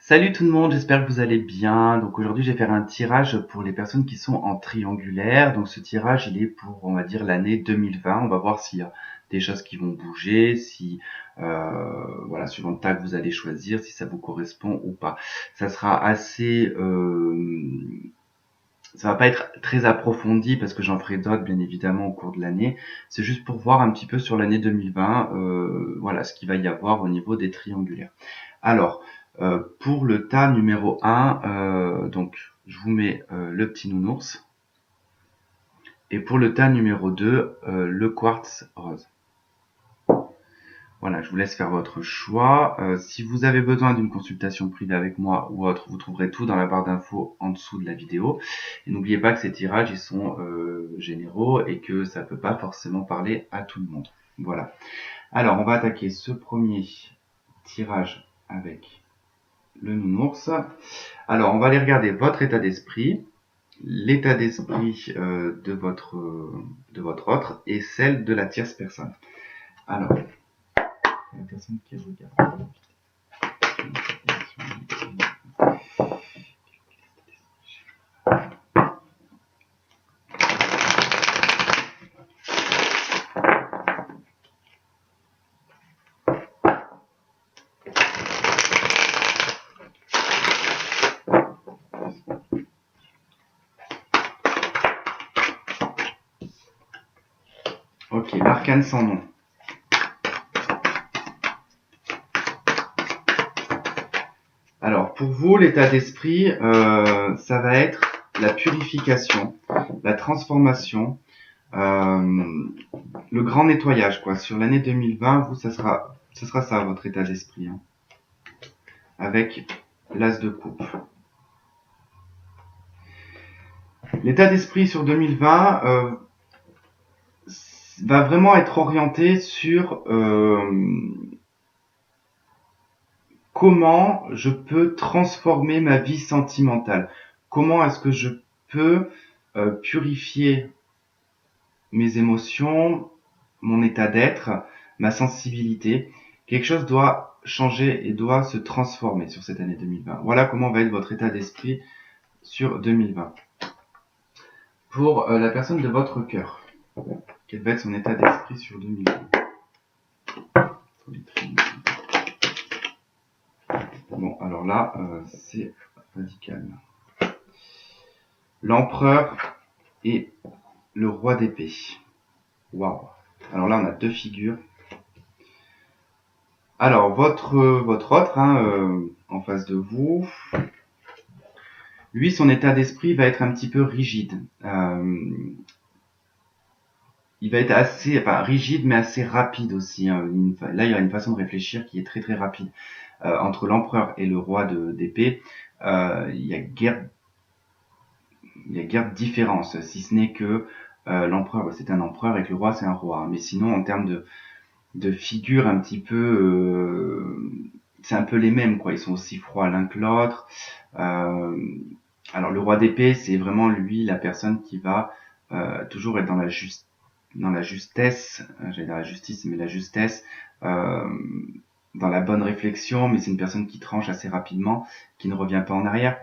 Salut tout le monde, j'espère que vous allez bien. Donc aujourd'hui, je vais faire un tirage pour les personnes qui sont en triangulaire. Donc ce tirage, il est pour, on va dire, l'année 2020. On va voir s'il y a des choses qui vont bouger, si, voilà, suivant le tas que vous allez choisir, si ça vous correspond ou pas. Ça sera assez, ça va pas être très approfondi parce que j'en ferai d'autres bien évidemment au cours de l'année. C'est juste pour voir un petit peu sur l'année 2020, voilà, ce qu'il va y avoir au niveau des triangulaires. Alors, pour le tas numéro 1, donc je vous mets le petit nounours. Et pour le tas numéro 2, le quartz rose. Voilà, je vous laisse faire votre choix. Si vous avez besoin d'une consultation privée avec moi ou autre, vous trouverez tout dans la barre d'infos en dessous de la vidéo. Et n'oubliez pas que ces tirages, ils sont généraux et que ça ne peut pas forcément parler à tout le monde. Voilà. Alors, on va attaquer ce premier tirage avec le nounours. Alors, on va aller regarder votre état d'esprit, l'état d'esprit de votre autre et celle de la tierce personne. Alors, la personne qui regarde. Ok, l'arcane sans nom. Alors, pour vous, l'état d'esprit, ça va être la purification, la transformation, le grand nettoyage, quoi. Sur l'année 2020, vous, ça sera ça, votre état d'esprit, hein, avec l'as de coupe. L'état d'esprit sur 2020 va vraiment être orienté sur comment je peux transformer ma vie sentimentale. Comment est-ce que je peux purifier mes émotions, mon état d'être, ma sensibilité. Quelque chose doit changer et doit se transformer sur cette année 2020. Voilà comment va être votre état d'esprit sur 2020. Pour la personne de votre cœur, quel va être son état d'esprit sur 2020? Bon, alors là, c'est radical. L'empereur et le roi d'épée. Waouh. Alors là, on a deux figures. Alors, votre autre, hein, en face de vous, lui, son état d'esprit va être un petit peu rigide. Il va être assez, enfin, rigide, mais assez rapide aussi, hein. Là, il y a une façon de réfléchir qui est très très rapide. Entre l'empereur et le roi d'épée, il y a guère de différence, si ce n'est que l'empereur, c'est un empereur et que le roi, c'est un roi. Mais sinon, en termes de figure un petit peu, c'est un peu les mêmes, quoi. Ils sont aussi froids l'un que l'autre. Alors le roi d'épée, c'est vraiment lui, la personne qui va toujours être dans la justesse, j'allais dire la justice, mais la justesse, dans la bonne réflexion, mais c'est une personne qui tranche assez rapidement, qui ne revient pas en arrière.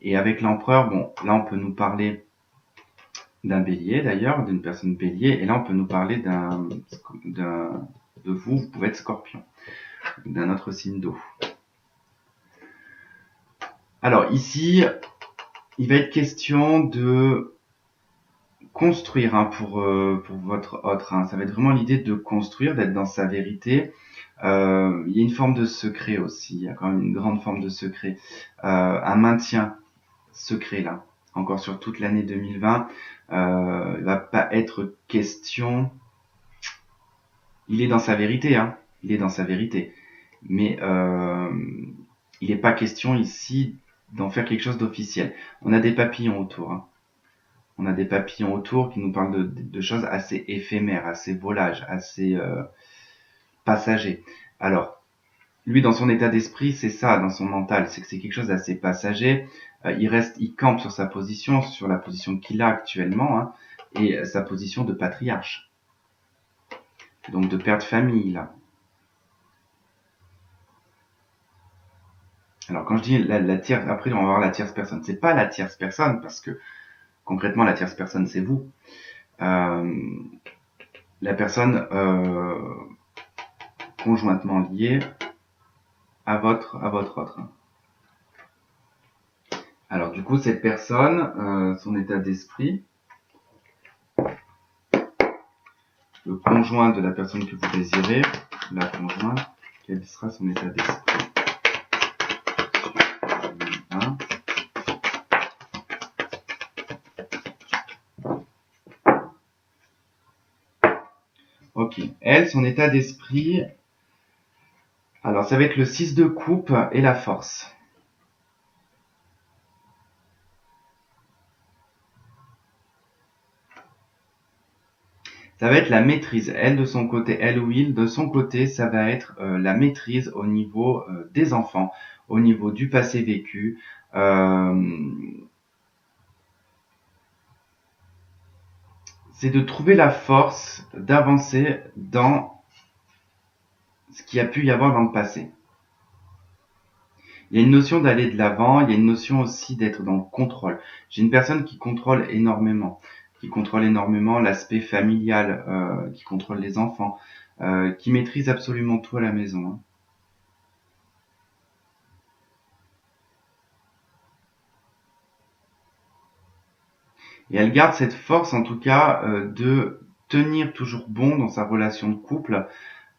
Et avec l'empereur, bon, là on peut nous parler d'un bélier d'ailleurs, d'une personne bélier, et là on peut nous parler de vous pouvez être scorpion, d'un autre signe d'eau. Alors ici, il va être question de construire, hein, pour votre autre, hein. Ça va être vraiment l'idée de construire, d'être dans sa vérité. Il y a une forme de secret aussi, il y a quand même une grande forme de secret, un maintien secret là, encore sur toute l'année 2020. Il va pas être question, il est dans sa vérité, hein, il est dans sa vérité, mais il n'est pas question ici d'en faire quelque chose d'officiel. On a des papillons autour, hein. On a des papillons autour qui nous parlent de choses assez éphémères, assez volages, assez passagers. Alors, lui, dans son état d'esprit, c'est ça, dans son mental, c'est que c'est quelque chose d'assez passager. Il campe sur sa position, sur la position qu'il a actuellement, hein, et sa position de patriarche. Donc de père de famille, là. Alors quand je dis la tierce, après on va voir la tierce personne. C'est pas la tierce personne parce que concrètement la tierce personne c'est vous. Euh, la personne conjointement liée à votre autre. Alors du coup cette personne, son état d'esprit, le conjoint de la personne que vous désirez, la conjointe, quel sera son état d'esprit? Hein. Ok, elle, son état d'esprit, alors ça va être le 6 de coupe et la force. Ça va être la maîtrise. Elle de son côté, elle ou il de son côté, ça va être la maîtrise au niveau des enfants, au niveau du passé vécu. C'est de trouver la force d'avancer dans ce qu'il y a pu y avoir dans le passé. Il y a une notion d'aller de l'avant, il y a une notion aussi d'être dans le contrôle. J'ai une personne qui contrôle énormément l'aspect familial, qui contrôle les enfants, qui maîtrise absolument tout à la maison. Hein. Et elle garde cette force, en tout cas, de tenir toujours bon dans sa relation de couple,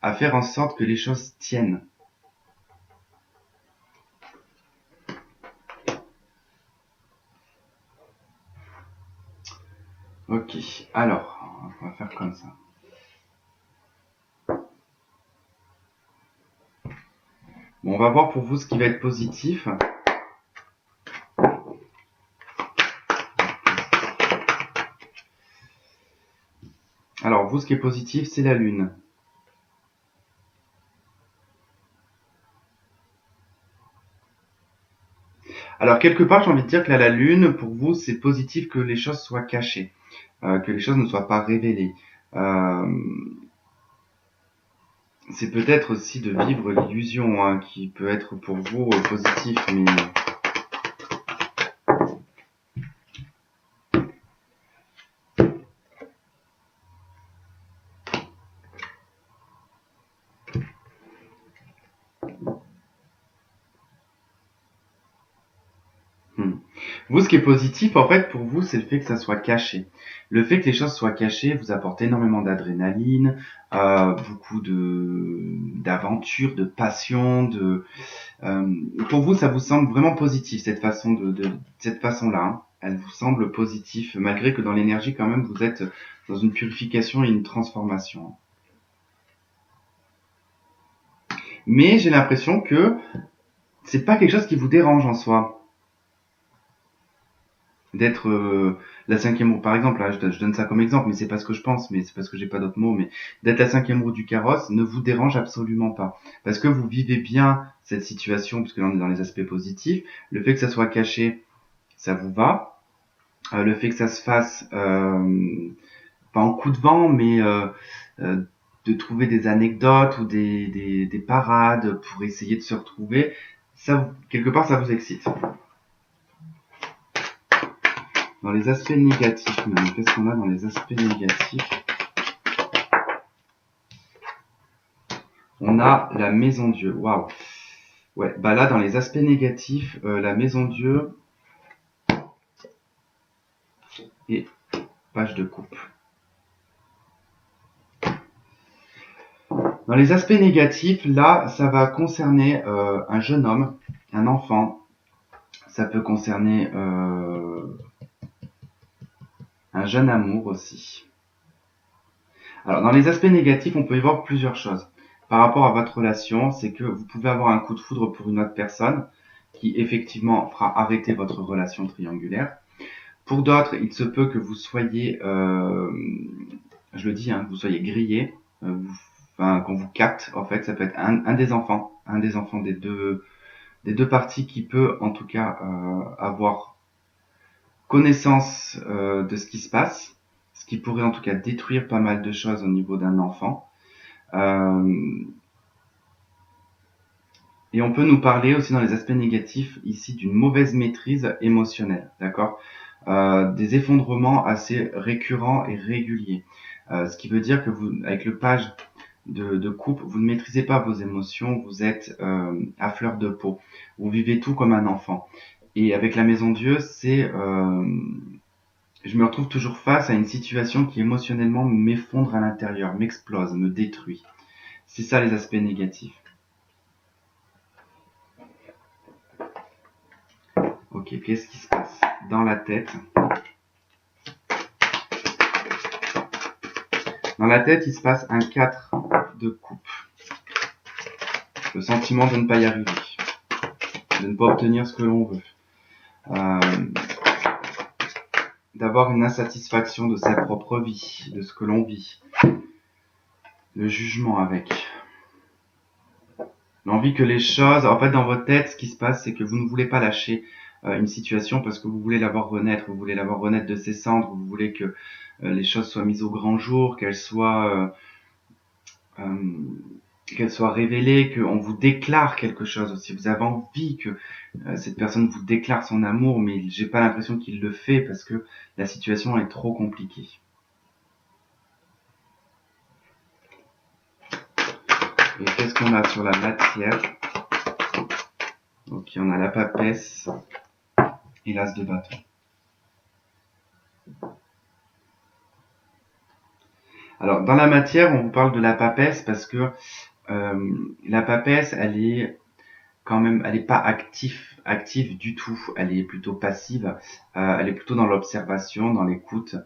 à faire en sorte que les choses tiennent. Ok, alors, on va faire comme ça. Bon, on va voir pour vous ce qui va être positif. Alors, vous, ce qui est positif, c'est la Lune. Alors, quelque part, j'ai envie de dire que là, la Lune, pour vous, c'est positif que les choses soient cachées, que les choses ne soient pas révélées. C'est peut-être aussi de vivre l'illusion, hein, qui peut être pour vous positif, mais... Vous, ce qui est positif, en fait, pour vous, c'est le fait que ça soit caché. Le fait que les choses soient cachées vous apporte énormément d'adrénaline, beaucoup d'aventure, de passion, pour vous, ça vous semble vraiment positif, cette cette façon-là. Hein. Elle vous semble positive, malgré que dans l'énergie, quand même, vous êtes dans une purification et une transformation. Mais j'ai l'impression que c'est pas quelque chose qui vous dérange en soi. D'être la cinquième roue, par exemple, là, je donne ça comme exemple, mais c'est pas ce que je pense, mais c'est parce que j'ai pas d'autres mots, mais d'être la cinquième roue du carrosse ne vous dérange absolument pas. Parce que vous vivez bien cette situation, puisque là on est dans les aspects positifs, le fait que ça soit caché, ça vous va. Le fait que ça se fasse, pas en coup de vent, mais de trouver des anecdotes ou des parades pour essayer de se retrouver, ça, quelque part, ça vous excite. Dans les aspects négatifs, même, qu'est-ce qu'on a dans les aspects négatifs? On a la maison Dieu. Waouh. Ouais, bah là, dans les aspects négatifs, la maison Dieu et page de coupe. Dans les aspects négatifs, là, ça va concerner un jeune homme, un enfant. Ça peut concerner un jeune amour aussi. Alors, dans les aspects négatifs, on peut y voir plusieurs choses. Par rapport à votre relation, c'est que vous pouvez avoir un coup de foudre pour une autre personne qui effectivement fera arrêter votre relation triangulaire. Pour d'autres, il se peut que vous soyez, je le dis, hein, vous soyez grillé, qu'on vous capte. En fait, ça peut être un des enfants des deux parties qui peut en tout cas avoir connaissance de ce qui se passe, ce qui pourrait en tout cas détruire pas mal de choses au niveau d'un enfant. Et on peut nous parler aussi dans les aspects négatifs ici d'une mauvaise maîtrise émotionnelle, d'accord? Des effondrements assez récurrents et réguliers. Ce qui veut dire que vous, avec le page de coupe, vous ne maîtrisez pas vos émotions, vous êtes à fleur de peau. Vous vivez tout comme un enfant. Et avec la Maison Dieu, je me retrouve toujours face à une situation qui émotionnellement m'effondre à l'intérieur, m'explose, me détruit. C'est ça les aspects négatifs. Ok, qu'est-ce qui se passe dans la tête? Dans la tête, il se passe un 4 de coupe. Le sentiment de ne pas y arriver, de ne pas obtenir ce que l'on veut, d'avoir une insatisfaction de sa propre vie, de ce que l'on vit, le jugement avec, l'envie que les choses, en fait dans votre tête, ce qui se passe, c'est que vous ne voulez pas lâcher une situation parce que vous voulez la voir renaître, vous voulez la voir renaître de ses cendres, vous voulez que les choses soient mises au grand jour, qu'elles soient révélées, qu'on vous déclare quelque chose aussi. Vous avez envie que cette personne vous déclare son amour, mais j'ai pas l'impression qu'il le fait parce que la situation est trop compliquée. Et qu'est-ce qu'on a sur la matière? Donc on a la papesse et l'as de bâton. Alors dans la matière, on vous parle de la papesse parce que la papesse, elle est quand même, elle est pas active du tout. Elle est plutôt passive. Elle est plutôt dans l'observation, dans l'écoute.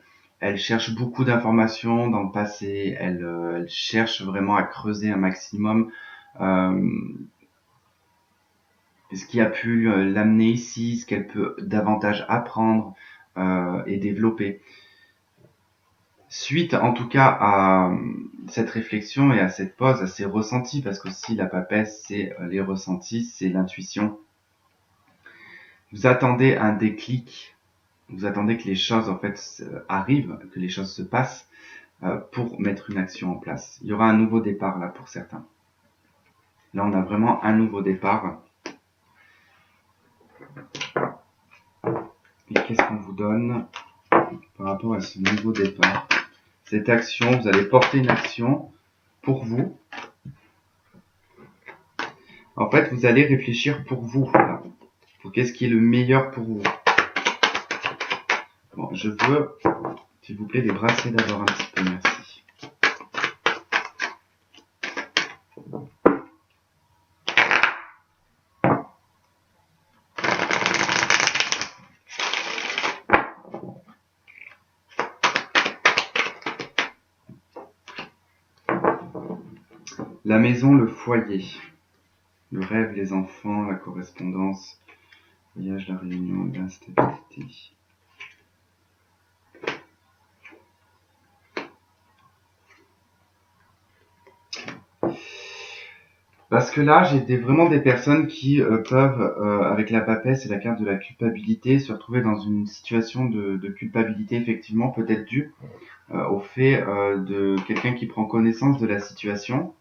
Elle cherche beaucoup d'informations dans le passé. Elle cherche vraiment à creuser un maximum ce qui a pu l'amener ici, ce qu'elle peut davantage apprendre et développer. Suite en tout cas à cette réflexion et à cette pause, à ces ressentis, parce que si la papesse c'est les ressentis, c'est l'intuition. Vous attendez un déclic, vous attendez que les choses en fait arrivent, que les choses se passent pour mettre une action en place. Il y aura un nouveau départ là pour certains. Là on a vraiment un nouveau départ. Et qu'est-ce qu'on vous donne par rapport à ce nouveau départ? Cette action, vous allez porter une action pour vous. En fait, vous allez réfléchir pour vous, là. Pour qu'est-ce qui est le meilleur pour vous. Bon, je veux, s'il vous plaît, des bracelets d'abord un petit peu, merci. La maison, le foyer. Le rêve, les enfants, la correspondance, voyage, la réunion, l'instabilité. Parce que là, j'ai vraiment des personnes qui peuvent, avec la papesse et la carte de la culpabilité, se retrouver dans une situation de culpabilité, effectivement, peut-être due au fait de quelqu'un qui prend connaissance de la situation.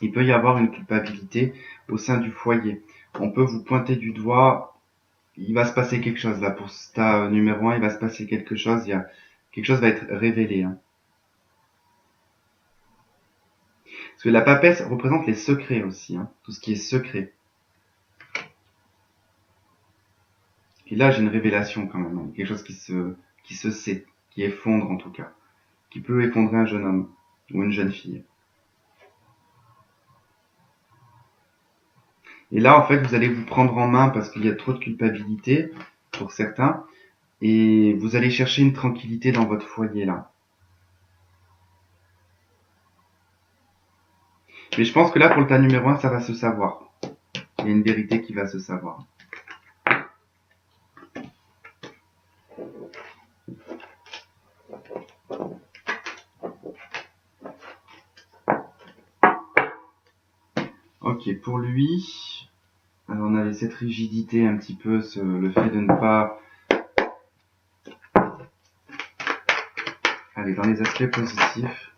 Il peut y avoir une culpabilité au sein du foyer. On peut vous pointer du doigt, il va se passer quelque chose là pour sta numéro 1, il va se passer quelque chose, quelque chose va être révélé. Hein. Parce que la papesse représente les secrets aussi, hein, tout ce qui est secret. Et là, j'ai une révélation quand même, hein, quelque chose qui se sait, qui effondre en tout cas, qui peut effondrer un jeune homme ou une jeune fille. Et là, en fait, vous allez vous prendre en main parce qu'il y a trop de culpabilité pour certains, et vous allez chercher une tranquillité dans votre foyer là. Mais je pense que là, pour le tas numéro 1, ça va se savoir. Il y a une vérité qui va se savoir. Ok, pour lui, alors on avait cette rigidité un petit peu, le fait de ne pas aller dans les aspects positifs.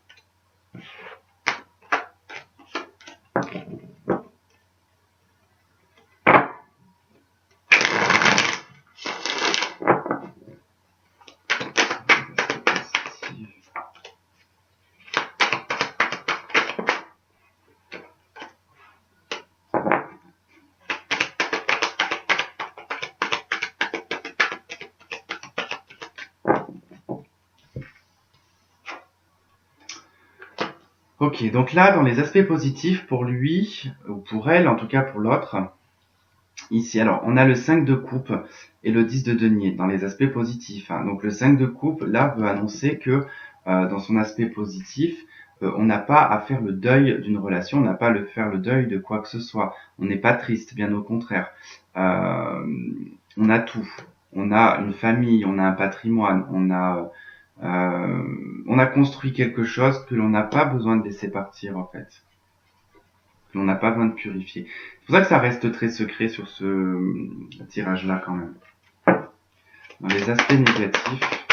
Ok, donc là, dans les aspects positifs pour lui, ou pour elle, en tout cas pour l'autre, ici, alors, on a le 5 de coupe et le 10 de denier dans les aspects positifs, hein. Donc le 5 de coupe, là, veut annoncer que dans son aspect positif, on n'a pas à faire le deuil d'une relation, on n'a pas à faire le deuil de quoi que ce soit. On n'est pas triste, bien au contraire. On a tout. On a une famille, on a un patrimoine, on a construit quelque chose que l'on n'a pas besoin de laisser partir, en fait. Que l'on n'a pas besoin de purifier. C'est pour ça que ça reste très secret sur ce tirage-là, quand même. Dans les aspects négatifs,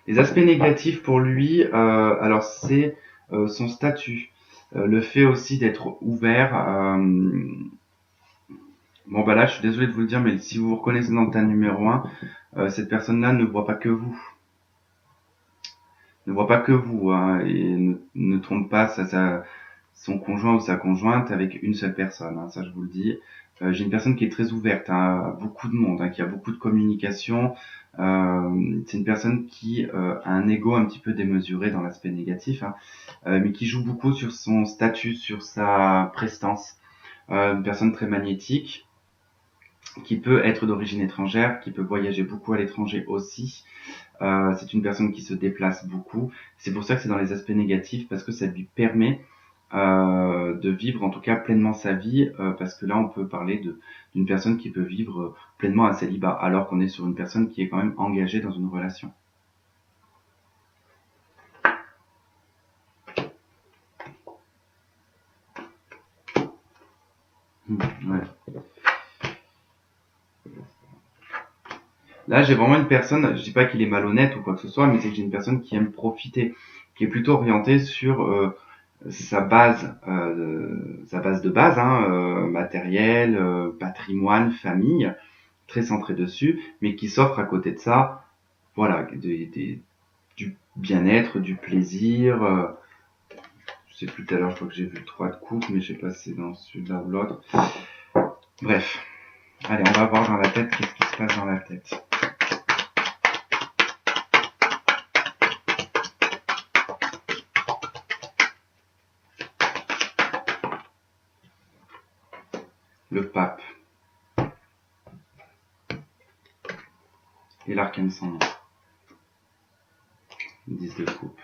les aspects négatifs pour lui, alors c'est son statut, le fait aussi d'être ouvert. Bon bah là, je suis désolé de vous le dire, mais si vous vous reconnaissez dans le tas numéro 1, cette personne-là ne voit pas que vous. Ne voit pas que vous, hein, et ne trompe pas son conjoint ou sa conjointe avec une seule personne, hein, ça je vous le dis. J'ai une personne qui est très ouverte, hein, à beaucoup de monde, hein, qui a beaucoup de communication. C'est une personne qui a un ego un petit peu démesuré dans l'aspect négatif, hein, mais qui joue beaucoup sur son statut, sur sa prestance. Une personne très magnétique, qui peut être d'origine étrangère, qui peut voyager beaucoup à l'étranger aussi. C'est une personne qui se déplace beaucoup. C'est pour ça que c'est dans les aspects négatifs, parce que ça lui permet de vivre en tout cas pleinement sa vie, parce que là on peut parler d'une personne qui peut vivre pleinement un célibat, alors qu'on est sur une personne qui est quand même engagée dans une relation. Ouais. Là j'ai vraiment une personne, je dis pas qu'il est malhonnête ou quoi que ce soit, mais c'est que j'ai une personne qui aime profiter, qui est plutôt orientée sur sa base de base, hein, matériel, patrimoine, famille, très centré dessus, mais qui s'offre à côté de ça, voilà, du bien-être, du plaisir. Je sais plus tout à l'heure, je crois que j'ai vu le 3 de coupe, mais je sais pas si c'est dans celui-là ou l'autre. Bref, allez, on va voir dans la tête qu'est-ce qui se passe dans la tête. Le pape et l'arcane sans nom. 10 de coupe.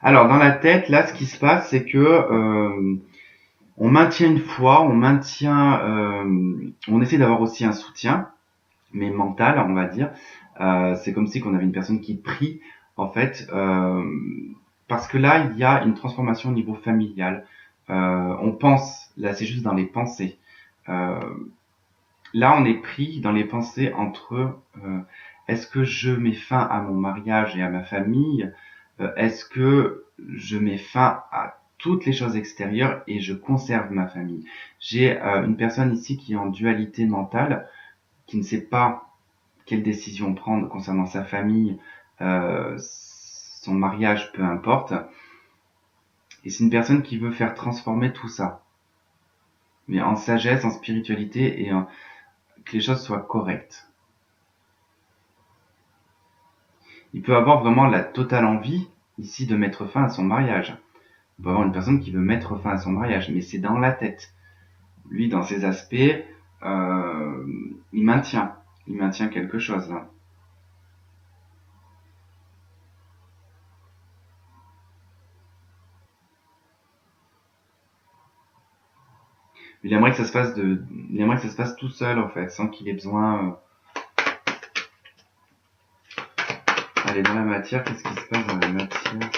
Alors dans la tête, là, ce qui se passe, c'est que on maintient une foi, on essaie d'avoir aussi un soutien, mais mental, on va dire. C'est comme si qu'on avait une personne qui prie, en fait, parce que là, il y a une transformation au niveau familial. On pense, là, c'est juste dans les pensées. Là, on est pris dans les pensées entre est-ce que je mets fin à mon mariage et à ma famille? Est-ce que je mets fin à toutes les choses extérieures et je conserve ma famille? J'ai une personne ici qui est en dualité mentale, qui ne sait pas quelle décision prendre concernant sa famille, son mariage, peu importe. Et c'est une personne qui veut faire transformer tout ça, mais en sagesse, en spiritualité et que les choses soient correctes. Il peut avoir vraiment la totale envie ici de mettre fin à son mariage. On peut avoir une personne qui veut mettre fin à son mariage, mais c'est dans la tête. Lui, dans ses aspects, il maintient quelque chose là. Il aimerait que ça se passe tout seul en fait, sans qu'il ait besoin. Allez, dans la matière, qu'est-ce qui se passe dans la matière?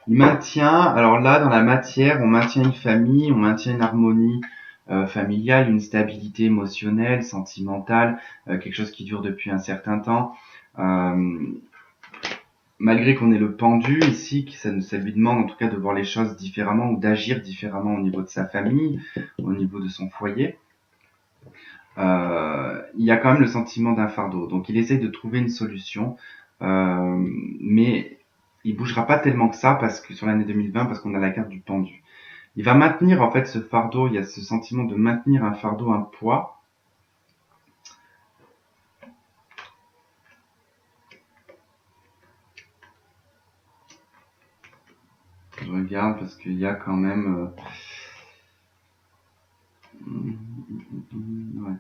Il maintient, alors là, dans la matière, on maintient une famille, on maintient une harmonie familiale, une stabilité émotionnelle, sentimentale, quelque chose qui dure depuis un certain temps. malgré qu'on ait le pendu ici, ça lui demande en tout cas de voir les choses différemment ou d'agir différemment au niveau de sa famille, au niveau de son foyer. Il y a quand même le sentiment d'un fardeau. Donc il essaye de trouver une solution, mais il bougera pas tellement que ça parce que sur l'année 2020, parce qu'on a la carte du pendu. Il va maintenir en fait ce fardeau, il y a ce sentiment de maintenir un fardeau, un poids. Je regarde parce qu'il y a quand même... ouais.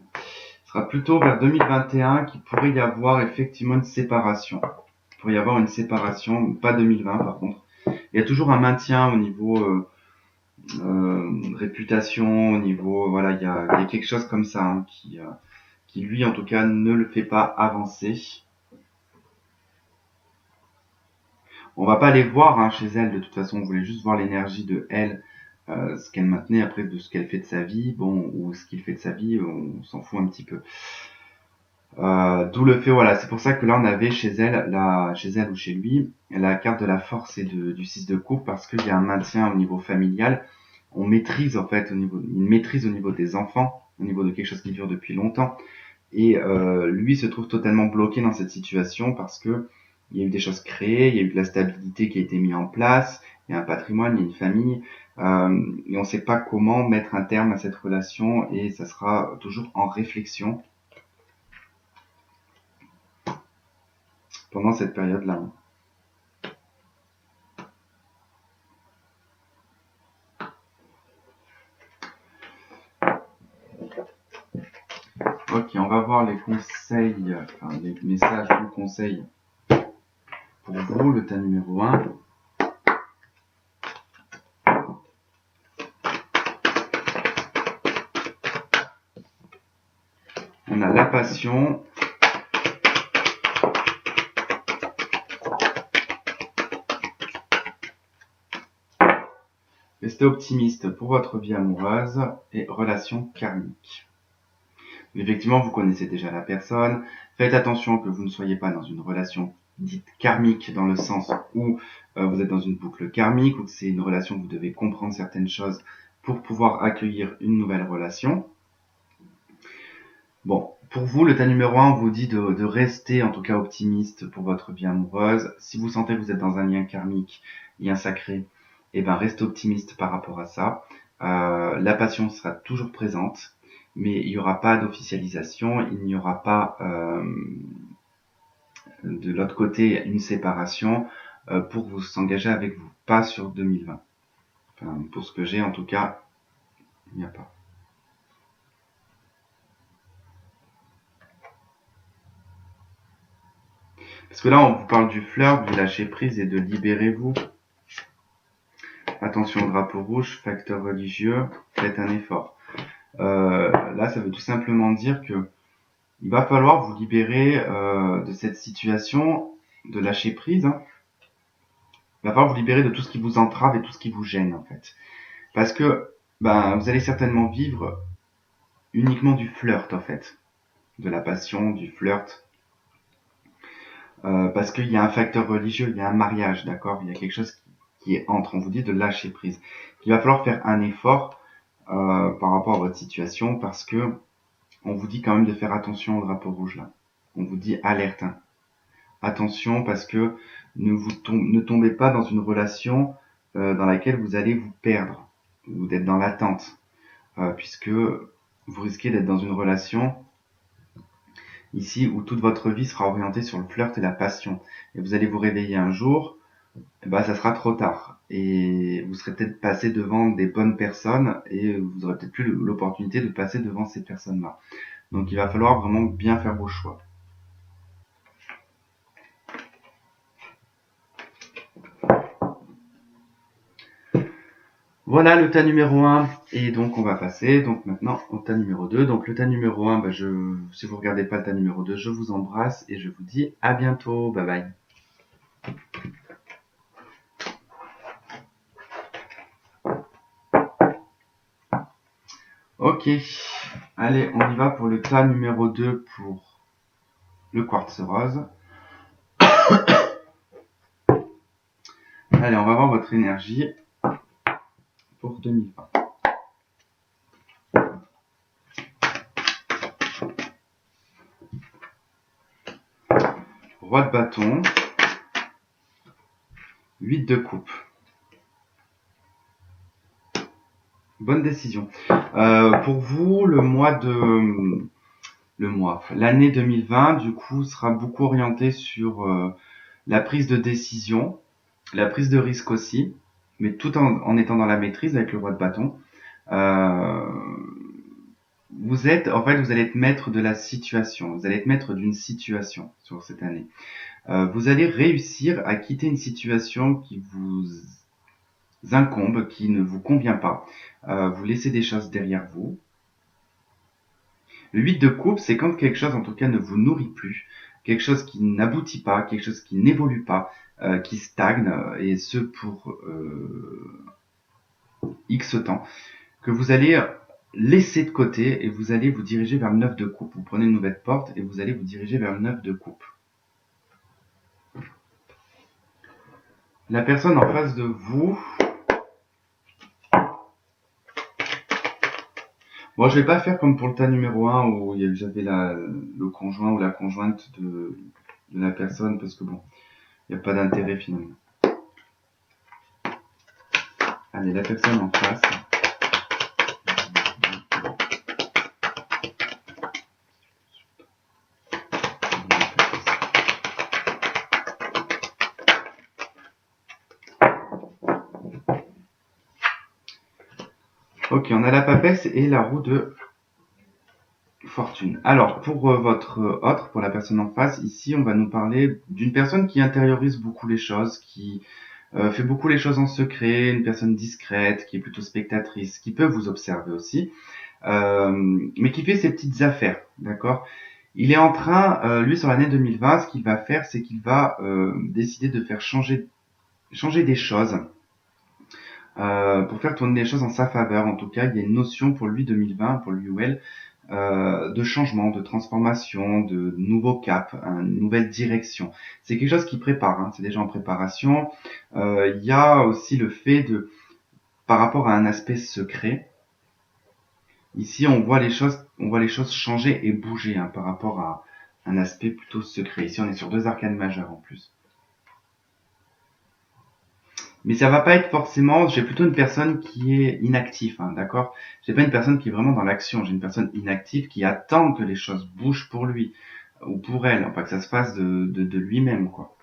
Ce sera plutôt vers 2021 qu'il pourrait y avoir effectivement une séparation. Il pourrait y avoir une séparation, pas 2020 par contre. Il y a toujours un maintien au niveau réputation, au niveau... Voilà, il y a quelque chose comme ça hein, qui lui en tout cas ne le fait pas avancer. On va pas les voir hein, chez elle de toute façon, on voulait juste voir l'énergie de elle, ce qu'elle maintenait après de ce qu'elle fait de sa vie, bon, ou ce qu'il fait de sa vie, on s'en fout un petit peu. D'où le fait, voilà, c'est pour ça que là on avait chez elle ou chez lui, la carte de la force et du 6 de coupe, parce qu'il y a un maintien au niveau familial, on maîtrise en fait une maîtrise au niveau des enfants, au niveau de quelque chose qui dure depuis longtemps, et lui se trouve totalement bloqué dans cette situation parce que il y a eu des choses créées, il y a eu de la stabilité qui a été mise en place, il y a un patrimoine, il y a une famille, et on ne sait pas comment mettre un terme à cette relation, et ça sera toujours en réflexion pendant cette période-là. Ok, on va voir les conseils, enfin les messages ou conseils pour vous, le tas numéro 1. On a la passion. Restez optimiste pour votre vie amoureuse et relation karmique. Effectivement, vous connaissez déjà la personne. Faites attention que vous ne soyez pas dans une relation dite karmique dans le sens où vous êtes dans une boucle karmique ou que c'est une relation où vous devez comprendre certaines choses pour pouvoir accueillir une nouvelle relation. Bon, pour vous, le tas numéro 1 vous dit de rester en tout cas optimiste pour votre vie amoureuse. Si vous sentez que vous êtes dans un lien karmique, lien sacré, eh ben restez optimiste par rapport à ça. La passion sera toujours présente, mais il n'y aura pas d'officialisation, il n'y aura pas de l'autre côté une séparation pour vous s'engager avec vous, pas sur 2020. Enfin, pour ce que j'ai en tout cas, il n'y a pas. Parce que là, on vous parle du flirt, du lâcher prise et de libérez-vous. Attention, drapeau rouge, facteur religieux, faites un effort. Là, ça veut tout simplement dire que il va falloir vous libérer de cette situation, de lâcher prise. Hein. Il va falloir vous libérer de tout ce qui vous entrave et tout ce qui vous gêne, en fait. Parce que vous allez certainement vivre uniquement du flirt, en fait. De la passion, du flirt. Parce qu'il y a un facteur religieux, il y a un mariage, d'accord. Il y a quelque chose qui entre. On vous dit de lâcher prise. Il va falloir faire un effort par rapport à votre situation parce que on vous dit quand même de faire attention au drapeau rouge là. On vous dit alerte. Hein. Attention parce que ne tombez pas dans une relation dans laquelle vous allez vous perdre ou d'être dans l'attente puisque vous risquez d'être dans une relation ici où toute votre vie sera orientée sur le flirt et la passion. Et vous allez vous réveiller un jour, ça sera trop tard. Et vous serez peut-être passé devant des bonnes personnes et vous aurez peut-être plus l'opportunité de passer devant ces personnes-là. Donc il va falloir vraiment bien faire vos choix. Voilà le tas numéro 1 et donc on va passer donc maintenant au tas numéro 2. Donc le tas numéro 1, si vous regardez pas le tas numéro 2, je vous embrasse et je vous dis à bientôt. Bye bye. Ok, allez, on y va pour le tas numéro 2 pour le quartz rose. Allez, on va voir votre énergie pour 2020. Roi de bâton, 8 de coupe. Bonne décision. Pour vous, l'année 2020, du coup, sera beaucoup orientée sur la prise de décision, la prise de risque aussi, mais tout en étant dans la maîtrise avec le roi de bâton. Vous allez être maître de la situation. Vous allez être maître d'une situation sur cette année. Vous allez réussir à quitter une situation qui vous incombe, qui ne vous convient pas. Vous laissez des choses derrière vous. Le 8 de coupe, c'est quand quelque chose, en tout cas, ne vous nourrit plus, quelque chose qui n'aboutit pas, quelque chose qui n'évolue pas, qui stagne, et ce pour X temps, que vous allez laisser de côté et vous allez vous diriger vers le 9 de coupe. Vous prenez une nouvelle porte et vous allez vous diriger vers le 9 de coupe. La personne en face de vous... Bon, je vais pas faire comme pour le tas numéro 1 où j'avais le conjoint ou la conjointe de la personne parce que bon, il n'y a pas d'intérêt finalement. Allez, la personne en face. Ok, on a la papesse et la roue de fortune. Alors, pour votre autre, pour la personne en face, ici, on va nous parler d'une personne qui intériorise beaucoup les choses, qui fait beaucoup les choses en secret, une personne discrète, qui est plutôt spectatrice, qui peut vous observer aussi, mais qui fait ses petites affaires, d'accord? Il est en train, lui, sur l'année 2020, ce qu'il va faire, c'est qu'il va décider de faire changer des choses, pour faire tourner les choses en sa faveur. En tout cas, il y a une notion pour lui 2020, pour lui ou elle, de changement, de transformation, de nouveau cap, une nouvelle direction. C'est quelque chose qui prépare, hein, c'est déjà en préparation. Il y a aussi le fait de, par rapport à un aspect secret, ici on voit les choses changer et bouger, hein, par rapport à un aspect plutôt secret. Ici on est sur 2 arcanes majeures en plus. Mais ça va pas être forcément, j'ai plutôt une personne qui est inactive, hein, d'accord? J'ai pas une personne qui est vraiment dans l'action, j'ai une personne inactive qui attend que les choses bougent pour lui, ou pour elle, enfin que ça se fasse de lui-même, quoi.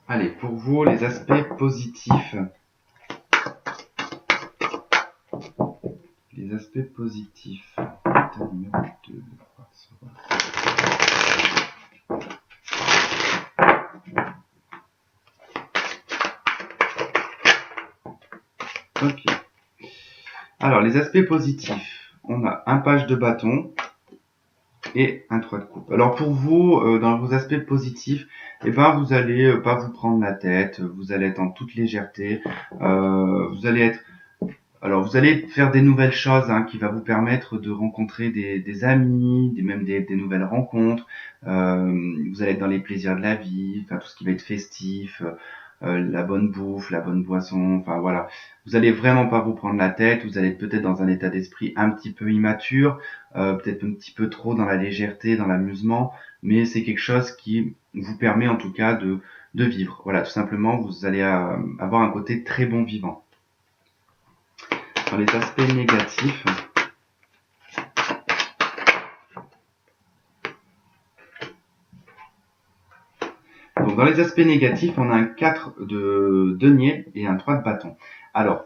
Allez, pour vous, les aspects positifs. Les aspects positifs. Numéro 2. Ok. Alors, les aspects positifs. On a un page de bâton et un 3 de coupe. Alors pour vous, dans vos aspects positifs, eh ben vous allez pas vous prendre la tête, vous allez être en toute légèreté, vous allez faire des nouvelles choses, hein, qui va vous permettre de rencontrer des amis, même des nouvelles rencontres. Vous allez être dans les plaisirs de la vie, enfin tout ce qui va être festif, la bonne bouffe, la bonne boisson, enfin voilà. Vous allez vraiment pas vous prendre la tête, vous allez être peut-être dans un état d'esprit un petit peu immature, peut-être un petit peu trop dans la légèreté, dans l'amusement, mais c'est quelque chose qui vous permet en tout cas de vivre. Voilà, tout simplement, vous allez avoir un côté très bon vivant. Dans les aspects négatifs, donc dans les aspects négatifs, on a un 4 de denier et un 3 de bâton. Alors,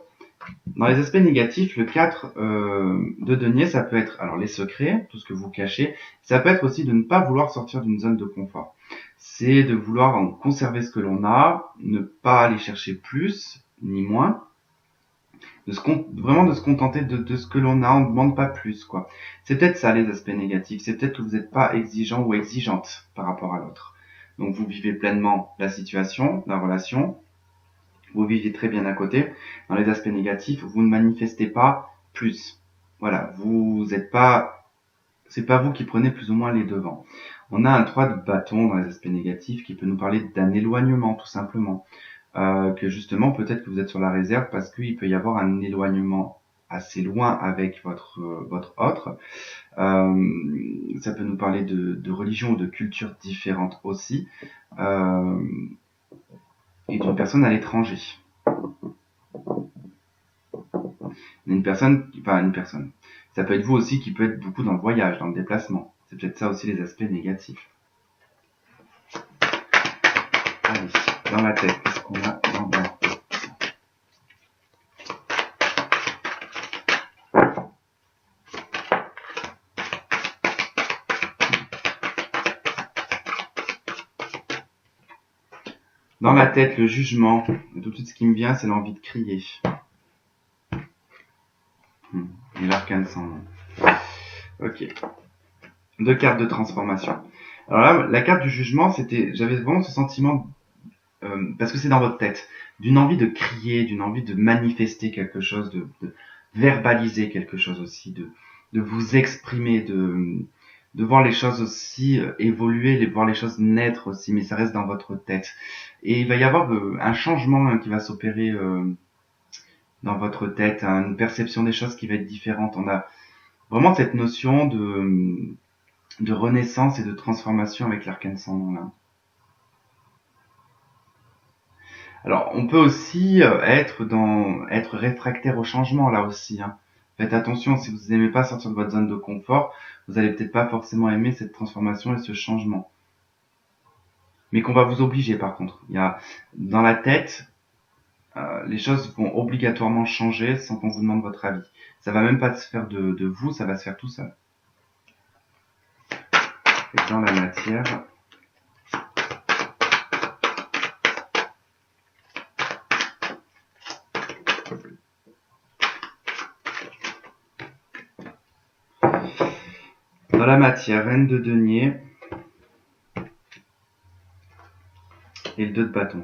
dans les aspects négatifs, le 4 de denier, ça peut être alors les secrets, tout ce que vous cachez. Ça peut être aussi de ne pas vouloir sortir d'une zone de confort. C'est de vouloir en conserver ce que l'on a, ne pas aller chercher plus ni moins, vraiment de se contenter de ce que l'on a, on ne demande pas plus, quoi. C'est peut-être ça les aspects négatifs, c'est peut-être que vous n'êtes pas exigeant ou exigeante par rapport à l'autre. Donc vous vivez pleinement la situation, la relation, vous vivez très bien à côté. Dans les aspects négatifs, vous ne manifestez pas plus. Voilà, c'est pas vous qui prenez plus ou moins les devants. On a un 3 de bâton dans les aspects négatifs qui peut nous parler d'un éloignement, tout simplement. Que justement, peut-être que vous êtes sur la réserve parce qu'il peut y avoir un éloignement assez loin avec votre autre. Ça peut nous parler de religion ou de culture différentes aussi. Et d'une personne à l'étranger. Une personne. Ça peut être vous aussi qui peut être beaucoup dans le voyage, dans le déplacement. C'est peut-être ça aussi les aspects négatifs. Allez, dans la tête, qu'est-ce qu'on a dans la tête? Dans la tête, le jugement. Et tout de suite, ce qui me vient, c'est l'envie de crier. Et l'arcane sans nom. Ok. 2 cartes de transformation. Alors là, la carte du jugement, j'avais vraiment ce sentiment, parce que c'est dans votre tête, d'une envie de crier, d'une envie de manifester quelque chose, de verbaliser quelque chose aussi, de vous exprimer, de voir les choses aussi évoluer, voir les choses naître aussi, mais ça reste dans votre tête. Et il va y avoir un changement qui va s'opérer dans votre tête, une perception des choses qui va être différente. On a vraiment cette notion de renaissance et de transformation avec l'arcane sans nom là. Alors, on peut aussi être réfractaire au changement là aussi. Hein. Faites attention, si vous n'aimez pas sortir de votre zone de confort, vous allez peut-être pas forcément aimer cette transformation et ce changement. Mais qu'on va vous obliger par contre. Il y a dans la tête, les choses vont obligatoirement changer sans qu'on vous demande votre avis. Ça va même pas se faire de vous, ça va se faire tout seul. Et dans la matière, reine de denier et le 2 de bâton.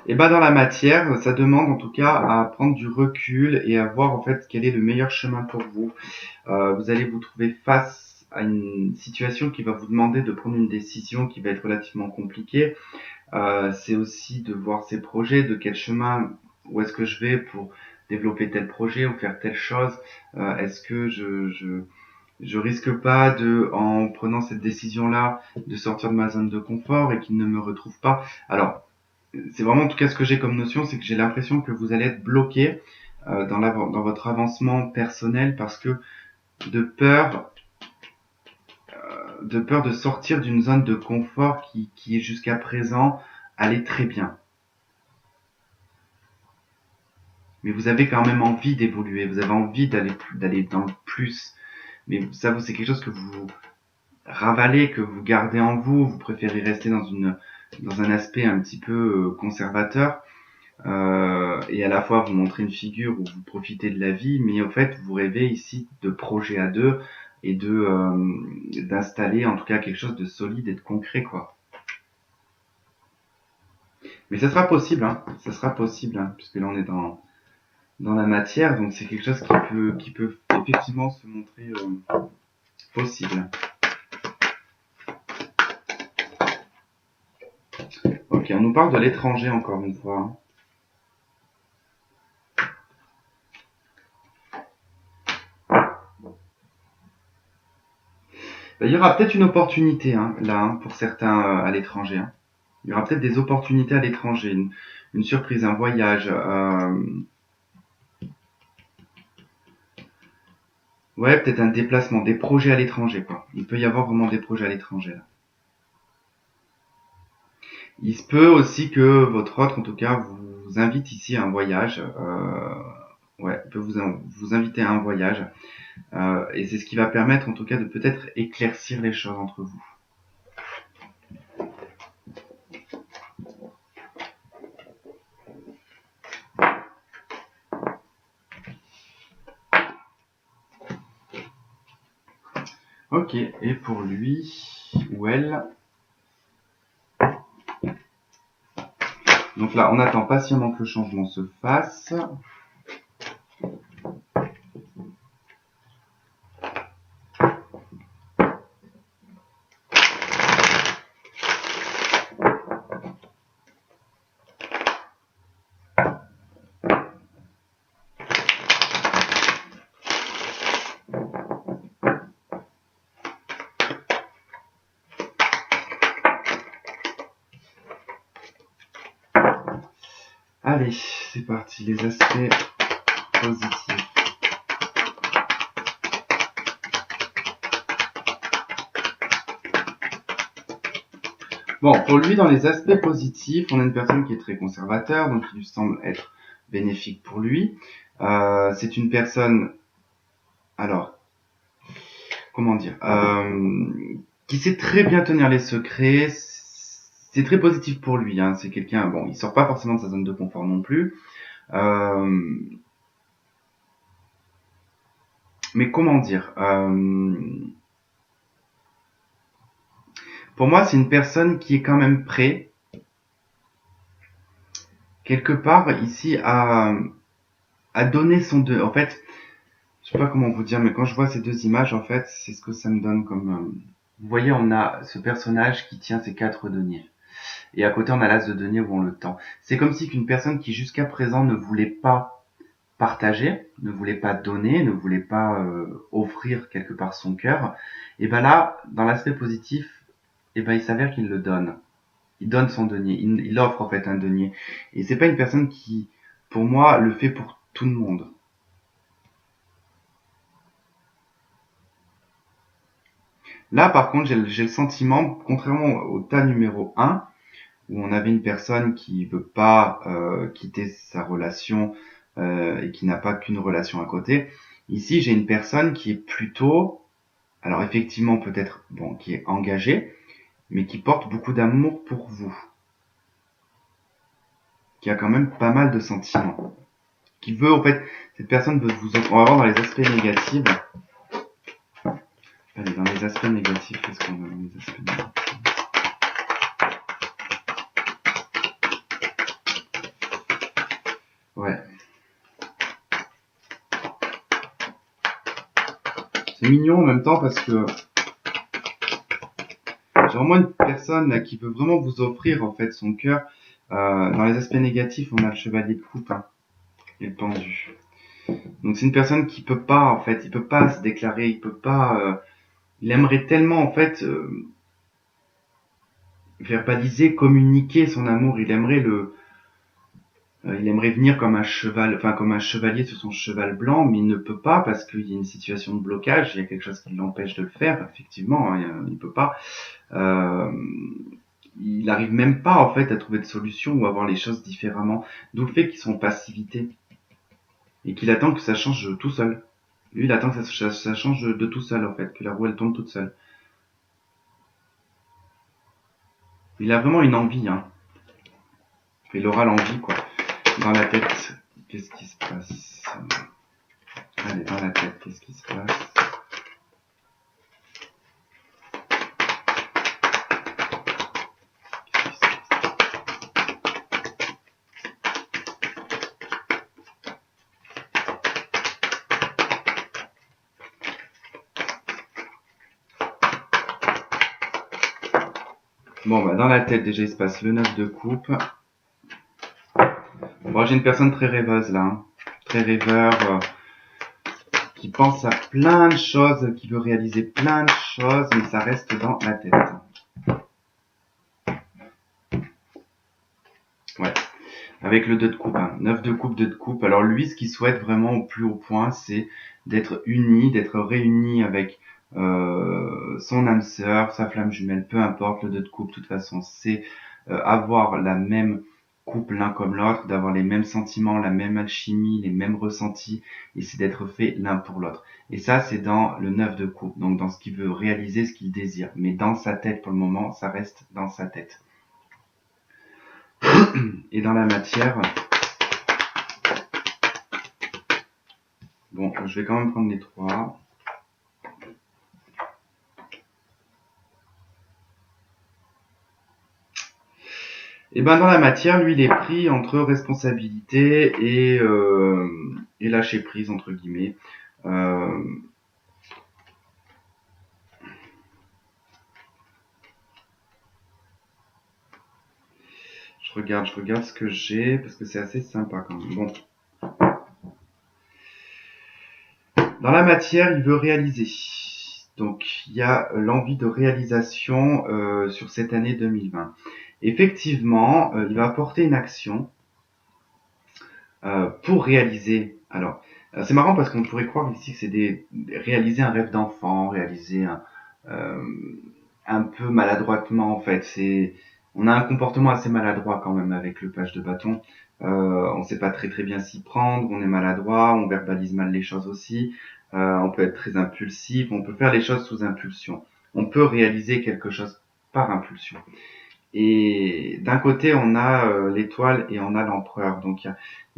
Et bah dans la matière, ça demande en tout cas à prendre du recul et à voir en fait quel est le meilleur chemin pour vous. Vous allez vous trouver face à une situation qui va vous demander de prendre une décision qui va être relativement compliquée. C'est aussi de voir ses projets, de quel chemin, où est-ce que je vais pour développer tel projet ou faire telle chose. Est-ce que je risque pas en prenant cette décision-là, de sortir de ma zone de confort et qu'il ne me retrouve pas. Alors, c'est vraiment en tout cas ce que j'ai comme notion, c'est que j'ai l'impression que vous allez être bloqué dans votre avancement personnel parce que de peur de sortir d'une zone de confort qui est jusqu'à présent allait très bien. Mais vous avez quand même envie d'évoluer, vous avez envie d'aller dans le plus. Mais ça, c'est quelque chose que vous ravalez, que vous gardez en vous. Vous préférez rester dans un aspect un petit peu conservateur. Et à la fois vous montrez une figure où vous profitez de la vie, mais en fait vous rêvez ici de projets à deux et d'installer en tout cas quelque chose de solide et de concret quoi. Mais ça sera possible, hein. Ça sera possible, hein, puisque là on est dans la matière, donc c'est quelque chose qui peut effectivement se montrer possible. Ok, on nous parle de l'étranger encore une fois. Hein. Il y aura peut-être une opportunité là pour certains à l'étranger. Hein. Il y aura peut-être des opportunités à l'étranger, une surprise, un voyage. Ouais, peut-être un déplacement, des projets à l'étranger quoi. Il peut y avoir vraiment des projets à l'étranger là. Il se peut aussi que votre autre, en tout cas, vous invite ici à un voyage. Ouais, il peut vous inviter à un voyage. Et c'est ce qui va permettre, en tout cas, de peut-être éclaircir les choses entre vous. Ok, et pour lui, ou elle... Donc là, on attend patiemment que le changement se fasse. Allez, c'est parti, les aspects positifs. Bon, pour lui, dans les aspects positifs, on a une personne qui est très conservateur, donc il lui semble être bénéfique pour lui. C'est une personne, alors, comment dire, qui sait très bien tenir les secrets. C'est très positif pour lui. Hein. C'est quelqu'un, bon, il sort pas forcément de sa zone de confort non plus. Mais comment dire, pour moi, c'est une personne qui est quand même prêt, quelque part ici, à donner son deuil. En fait, je sais pas comment vous dire, mais quand je vois ces deux images, en fait, c'est ce que ça me donne comme... Vous voyez, on a ce personnage qui tient ses 4 deniers. Et à côté, on a l'as de denier où on le tend. C'est comme si qu'une personne qui jusqu'à présent ne voulait pas partager, ne voulait pas donner, ne voulait pas offrir quelque part son cœur, et ben là, dans l'aspect positif, et ben il s'avère qu'il le donne. Il donne son denier, il offre en fait un denier. Et c'est pas une personne qui, pour moi, le fait pour tout le monde. Là, par contre, j'ai le sentiment, contrairement au tas numéro 1, où on avait une personne qui veut pas quitter sa relation et qui n'a pas qu'une relation à côté. Ici, j'ai une personne qui est plutôt, alors effectivement peut-être, bon, qui est engagée, mais qui porte beaucoup d'amour pour vous, qui a quand même pas mal de sentiments, qui veut en fait, cette personne veut vous, on va voir dans les aspects négatifs. Allez, dans les aspects négatifs, qu'est-ce qu'on a dans les aspects négatifs? Ouais. C'est mignon en même temps parce que j'ai vraiment une personne là, qui veut vraiment vous offrir en fait son cœur. Dans les aspects négatifs, on a le chevalier de coupe hein, et le pendu. Donc c'est une personne qui peut pas en fait, il peut pas se déclarer, il peut pas. Il aimerait tellement en fait verbaliser, communiquer son amour. Il aimerait venir comme un cheval, enfin comme un chevalier sur son cheval blanc, mais il ne peut pas parce qu'il y a une situation de blocage, il y a quelque chose qui l'empêche de le faire. Effectivement, hein, il peut pas. Euh, il n'arrive même pas en fait à trouver de solution ou à voir les choses différemment. D'où le fait qu'ils sont en passivité et qu'il attend que ça change tout seul. Lui, il attend que ça change de tout seul en fait, que la roue elle tourne toute seule. Il a vraiment une envie, hein. Il aura l'envie quoi. Dans la tête, qu'est-ce qui se passe? Allez, dans la tête, qu'est-ce qui se passe? Bon, bah, dans la tête, déjà, il se passe le 9 de coupe. Bon, j'ai une personne très rêveuse, là. Hein. Très rêveur, qui pense à plein de choses, qui veut réaliser plein de choses, mais ça reste dans la tête. Ouais. Avec le 2 de coupe, hein. 9 de coupe, 2 de coupe. Alors lui, ce qu'il souhaite vraiment au plus haut point, c'est d'être uni, d'être réuni avec son âme sœur, sa flamme jumelle, peu importe, le 2 de coupe, de toute façon, c'est avoir la même coupe l'un comme l'autre, d'avoir les mêmes sentiments, la même alchimie, les mêmes ressentis, et c'est d'être fait l'un pour l'autre. Et ça, c'est dans le 9 de coupe, donc dans ce qu'il veut réaliser, ce qu'il désire. Mais dans sa tête, pour le moment, ça reste dans sa tête. Et dans la matière, bon, je vais quand même prendre les 3. Et ben dans la matière, lui, il est pris entre responsabilité et lâcher prise entre guillemets. Je regarde ce que j'ai parce que c'est assez sympa quand même. Bon, dans la matière, il veut réaliser. Donc il y a l'envie de réalisation sur cette année 2020. Effectivement, il va apporter une action pour réaliser. Alors, c'est marrant parce qu'on pourrait croire ici que c'est réaliser un rêve d'enfant, réaliser euh, un peu maladroitement en fait. On a un comportement assez maladroit quand même avec le page de bâton. On sait pas très bien s'y prendre, on est maladroit, on verbalise mal les choses aussi. On peut être très impulsif, on peut faire les choses sous impulsion. On peut réaliser quelque chose par impulsion. Et d'un côté, on a l'étoile et on a l'empereur. Donc il y a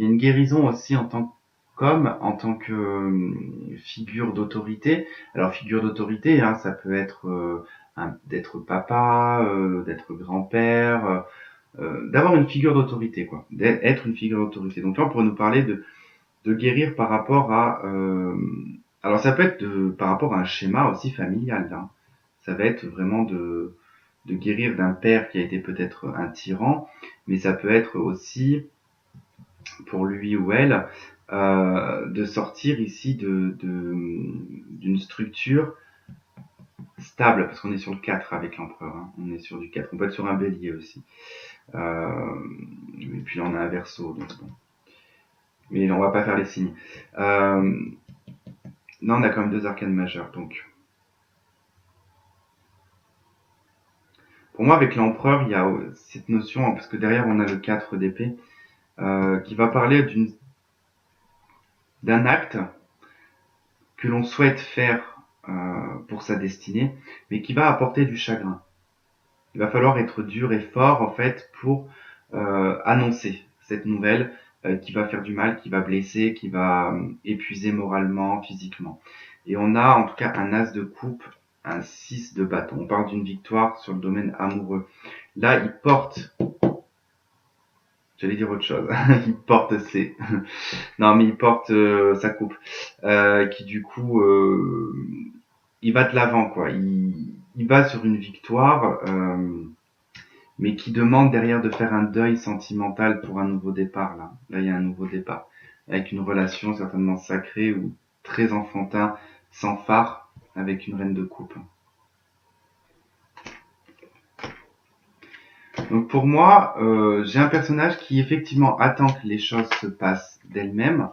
une guérison aussi en tant qu'homme, en tant que figure d'autorité. Alors figure d'autorité, hein, ça peut être d'être papa, d'être grand-père, d'avoir une figure d'autorité, quoi. D'être une figure d'autorité. Donc là, on pourrait nous parler de guérir par rapport à... alors ça peut être par rapport à un schéma aussi familial. Hein. Ça va être vraiment de guérir d'un père qui a été peut-être un tyran, mais ça peut être aussi pour lui ou elle de sortir ici d'une structure stable, parce qu'on est sur le 4 avec l'empereur, hein. On est sur du 4, on peut être sur un bélier aussi. Et puis on a un verso, donc bon. Mais on va pas faire les signes. Non, on a quand même 2 arcanes majeures, donc. Pour moi, avec l'empereur, il y a cette notion, parce que derrière on a le 4 d'épée, qui va parler d'un acte que l'on souhaite faire pour sa destinée, mais qui va apporter du chagrin. Il va falloir être dur et fort en fait pour annoncer cette nouvelle qui va faire du mal, qui va blesser, qui va épuiser moralement, physiquement. Et on a en tout cas un as de coupe, un 6 de bâton. On parle d'une victoire sur le domaine amoureux. Là, il porte, j'allais dire autre chose, il porte ses, non mais il porte sa coupe, qui du coup, il va de l'avant quoi. Il va sur une victoire, mais qui demande derrière de faire un deuil sentimental pour un nouveau départ là. Là, il y a un nouveau départ avec une relation certainement sacrée ou très enfantin, sans phare, avec une reine de coupe. Donc pour moi, j'ai un personnage qui effectivement attend que les choses se passent d'elles-mêmes,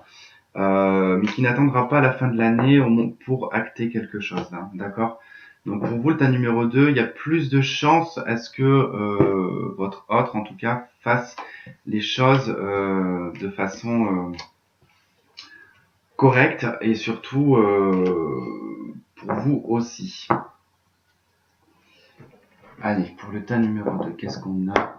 mais qui n'attendra pas la fin de l'année pour acter quelque chose, hein, d'accord. Donc pour vous, le tas numéro 2, il y a plus de chances à ce que votre autre, en tout cas, fasse les choses de façon correcte et surtout pour vous aussi. Allez, pour le tas numéro 2, qu'est-ce qu'on a?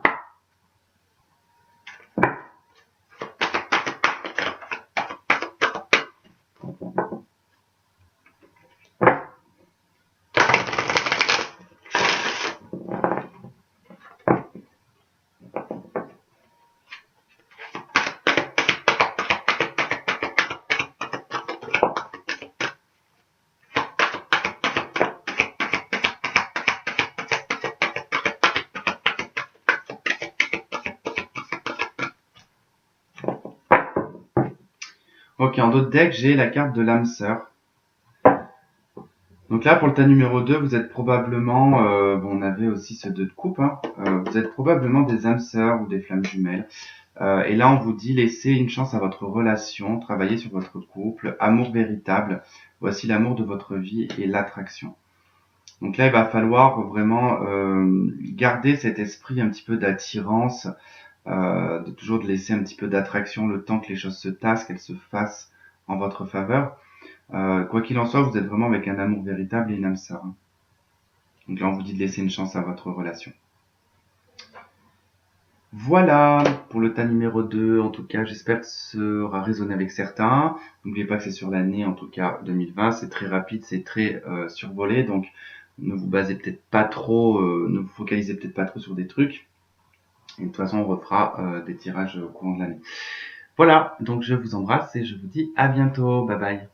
Ok, en d'autres decks, j'ai la carte de l'âme sœur. Donc là, pour le tas numéro 2, vous êtes probablement, bon, on avait aussi ce 2 de coupe, hein, vous êtes probablement des âmes sœurs ou des flammes jumelles. Et là, on vous dit, laissez une chance à votre relation, travaillez sur votre couple, amour véritable, voici l'amour de votre vie et l'attraction. Donc là, il va falloir vraiment garder cet esprit un petit peu d'attirance, de toujours de laisser un petit peu d'attraction le temps que les choses se tassent, qu'elles se fassent en votre faveur. Quoi qu'il en soit, vous êtes vraiment avec un amour véritable et une âme sœur. Donc là, on vous dit de laisser une chance à votre relation. Voilà pour le tas numéro 2. En tout cas, j'espère que ça aura résonné avec certains. N'oubliez pas que c'est sur l'année, en tout cas 2020. C'est très rapide, c'est très survolé. Donc, ne vous basez peut-être pas trop, ne vous focalisez peut-être pas trop sur des trucs. Et de toute façon, on refera des tirages au courant de l'année. Voilà, donc je vous embrasse et je vous dis à bientôt. Bye bye.